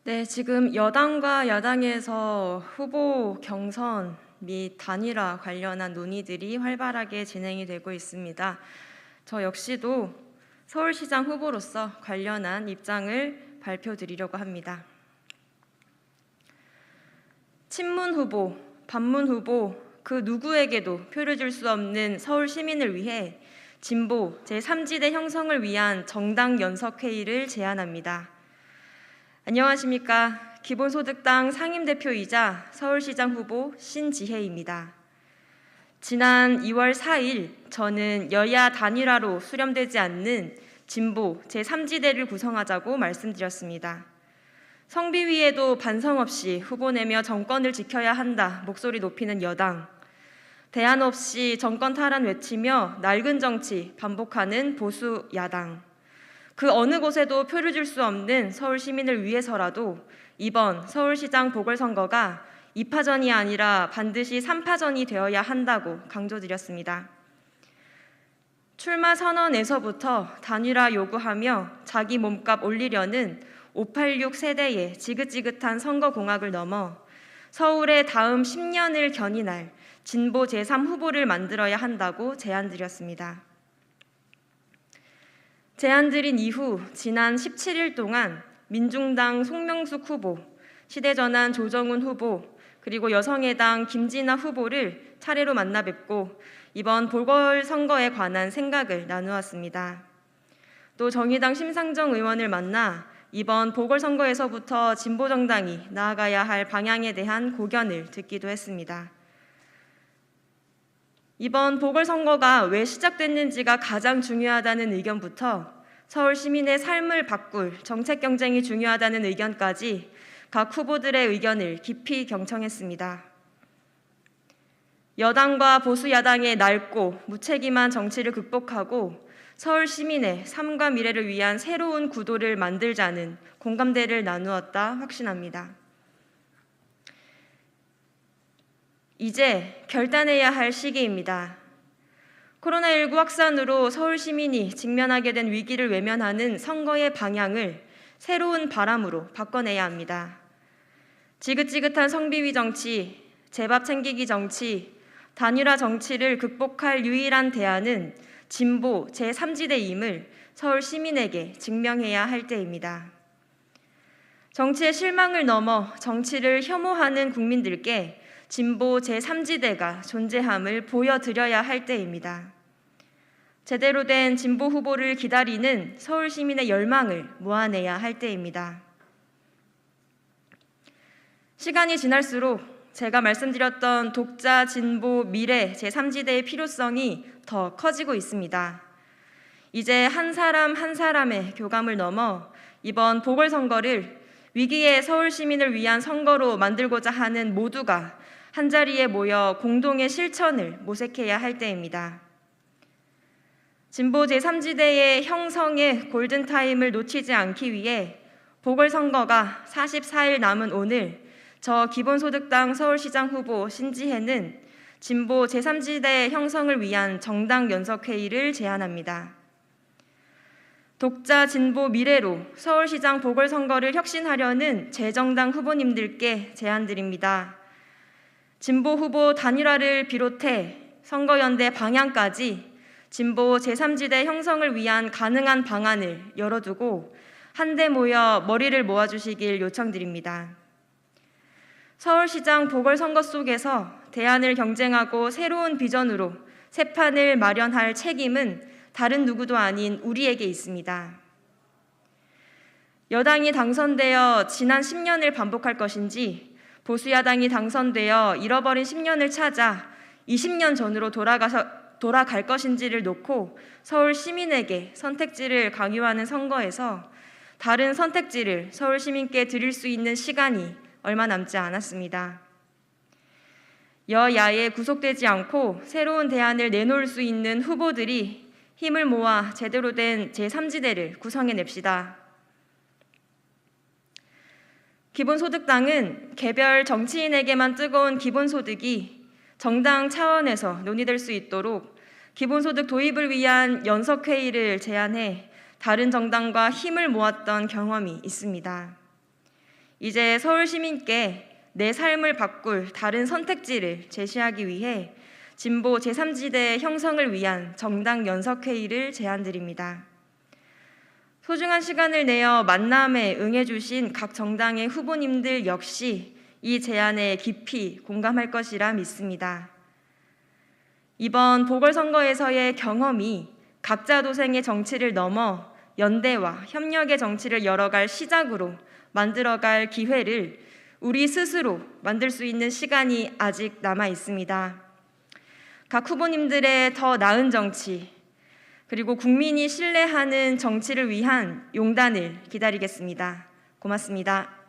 네, 지금 여당과 야당에서 후보 경선 및 단일화 관련한 논의들이 활발하게 진행이 되고 있습니다. 저 역시도 서울시장 후보로서 관련한 입장을 발표드리려고 합니다. 친문 후보, 반문 후보, 그 누구에게도 표를 줄 수 없는 서울 시민을 위해 진보 제3지대 형성을 위한 정당 연석회의를 제안합니다. 안녕하십니까. 기본소득당 상임대표이자 서울시장 후보 신지혜입니다. 지난 2월 4일 저는 여야 단일화로 수렴되지 않는 진보 제3지대를 구성하자고 말씀드렸습니다. 성비위에도 반성 없이 후보 내며 정권을 지켜야 한다 목소리 높이는 여당, 대안 없이 정권 탈환 외치며 낡은 정치 반복하는 보수 야당, 그 어느 곳에도 표를 줄 수 없는 서울 시민을 위해서라도 이번 서울시장 보궐선거가 2파전이 아니라 반드시 3파전이 되어야 한다고 강조드렸습니다. 출마 선언에서부터 단일화 요구하며 자기 몸값 올리려는 586 세대의 지긋지긋한 선거공학을 넘어 서울의 다음 10년을 견인할 진보 제3 후보를 만들어야 한다고 제안드렸습니다. 제안드린 이후 지난 17일 동안 민중당 송명숙 후보, 시대전환 조정훈 후보, 그리고 여성의당 김진아 후보를 차례로 만나 뵙고 이번 보궐선거에 관한 생각을 나누었습니다. 또 정의당 심상정 의원을 만나 이번 보궐선거에서부터 진보정당이 나아가야 할 방향에 대한 고견을 듣기도 했습니다. 이번 보궐선거가 왜 시작됐는지가 가장 중요하다는 의견부터 서울 시민의 삶을 바꿀 정책 경쟁이 중요하다는 의견까지 각 후보들의 의견을 깊이 경청했습니다. 여당과 보수 야당의 낡고 무책임한 정치를 극복하고 서울 시민의 삶과 미래를 위한 새로운 구도를 만들자는 공감대를 나누었다 확신합니다. 이제 결단해야 할 시기입니다. 코로나19 확산으로 서울 시민이 직면하게 된 위기를 외면하는 선거의 방향을 새로운 바람으로 바꿔내야 합니다. 지긋지긋한 성비위 정치, 제밥 챙기기 정치, 단일화 정치를 극복할 유일한 대안은 진보 제3지대임을 서울 시민에게 증명해야 할 때입니다. 정치의 실망을 넘어 정치를 혐오하는 국민들께 진보 제3지대가 존재함을 보여드려야 할 때입니다. 제대로 된 진보 후보를 기다리는 서울 시민의 열망을 모아내야 할 때입니다. 시간이 지날수록 제가 말씀드렸던 독자, 진보, 미래, 제3지대의 필요성이 더 커지고 있습니다. 이제 한 사람 한 사람의 교감을 넘어 이번 보궐선거를 위기의 서울 시민을 위한 선거로 만들고자 하는 모두가 한자리에 모여 공동의 실천을 모색해야 할 때입니다. 진보 제3지대의 형성의 골든타임을 놓치지 않기 위해 보궐선거가 44일 남은 오늘 저 기본소득당 서울시장 후보 신지혜는 진보 제3지대 형성을 위한 정당 연석회의를 제안합니다. 독자 진보 미래로 서울시장 보궐선거를 혁신하려는 재정당 후보님들께 제안드립니다. 진보 후보 단일화를 비롯해 선거연대 방향까지 진보 제3지대 형성을 위한 가능한 방안을 열어두고 한데 모여 머리를 모아주시길 요청드립니다. 서울시장 보궐선거 속에서 대안을 경쟁하고 새로운 비전으로 새 판을 마련할 책임은 다른 누구도 아닌 우리에게 있습니다. 여당이 당선되어 지난 10년을 반복할 것인지 보수야당이 당선되어 잃어버린 10년을 찾아 20년 전으로 돌아갈 것인지를 놓고 서울 시민에게 선택지를 강요하는 선거에서 다른 선택지를 서울 시민께 드릴 수 있는 시간이 얼마 남지 않았습니다. 여야에 구속되지 않고 새로운 대안을 내놓을 수 있는 후보들이 힘을 모아 제대로 된 제3지대를 구성해냅시다. 기본소득당은 개별 정치인에게만 뜨거운 기본소득이 정당 차원에서 논의될 수 있도록 기본소득 도입을 위한 연석회의를 제안해 다른 정당과 힘을 모았던 경험이 있습니다. 이제 서울 시민께 내 삶을 바꿀 다른 선택지를 제시하기 위해 진보 제3지대 형성을 위한 정당 연석회의를 제안드립니다. 소중한 시간을 내어 만남에 응해주신 각 정당의 후보님들 역시 이 제안에 깊이 공감할 것이라 믿습니다. 이번 보궐선거에서의 경험이 각자 도생의 정치를 넘어 연대와 협력의 정치를 열어갈 시작으로 만들어갈 기회를 우리 스스로 만들 수 있는 시간이 아직 남아 있습니다. 각 후보님들의 더 나은 정치, 그리고 국민이 신뢰하는 정치를 위한 용단을 기다리겠습니다. 고맙습니다.